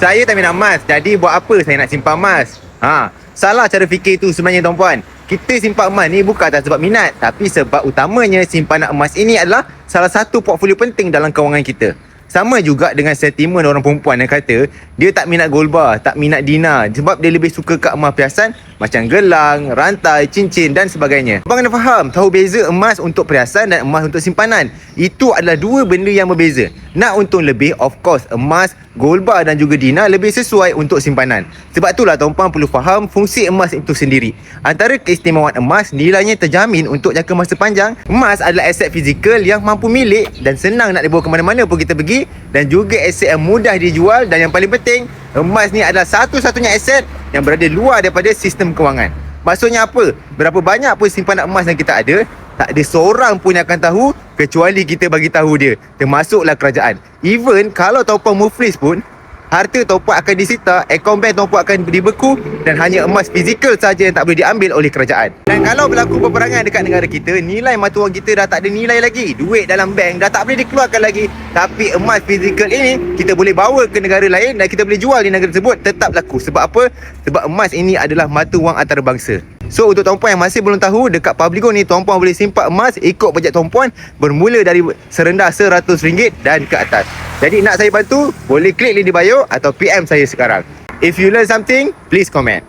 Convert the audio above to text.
Saya tak minat emas, jadi buat apa saya nak simpan emas? Salah cara fikir tu sebenarnya tuan-puan. Kita simpan emas ni bukan atas sebab minat, tapi sebab utamanya simpanan emas ini adalah salah satu portfolio penting dalam kewangan kita. Sama juga dengan sentimen orang perempuan yang kata dia tak minat gold bar, tak minat dinar sebab dia lebih suka kat emas perhiasan macam gelang, rantai, cincin dan sebagainya. Abang kena faham, tahu beza emas untuk perhiasan dan emas untuk simpanan. Itu adalah dua benda yang berbeza. Nak untung lebih, of course, emas, gold bar dan juga dinar lebih sesuai untuk simpanan. Sebab itulah tuan-puan perlu faham fungsi emas itu sendiri. Antara keistimewaan emas, nilainya terjamin untuk jangka masa panjang. Emas adalah aset fizikal yang mampu milik dan senang nak dibawa ke mana-mana pun kita pergi, dan juga aset yang mudah dijual, dan yang paling penting, emas ni adalah satu-satunya aset yang berada luar daripada sistem kewangan. Maksudnya apa? Berapa banyak pun simpanan emas yang kita ada, tak ada seorang pun yang akan tahu kecuali kita bagi tahu dia, termasuklah kerajaan. Even kalau tuan-puan muflis pun, harta tuan-puan akan disita, akaun bank tuan-puan akan dibeku, dan hanya emas fizikal saja yang tak boleh diambil oleh kerajaan. Dan kalau berlaku peperangan dekat negara kita, nilai mata wang kita dah tak ada nilai lagi. Duit dalam bank dah tak boleh dikeluarkan lagi. Tapi emas fizikal ini kita boleh bawa ke negara lain dan kita boleh jual di negara tersebut, tetap laku. Sebab apa? Sebab emas ini adalah mata wang antarabangsa. So untuk tuan-puan yang masih belum tahu, dekat Publigo ni tuan-puan boleh simpan emas ikut bajet tuan-puan, bermula dari serendah RM100 dan ke atas. Jadi nak saya bantu, boleh klik link di bio atau PM saya sekarang. If you learn something, please comment.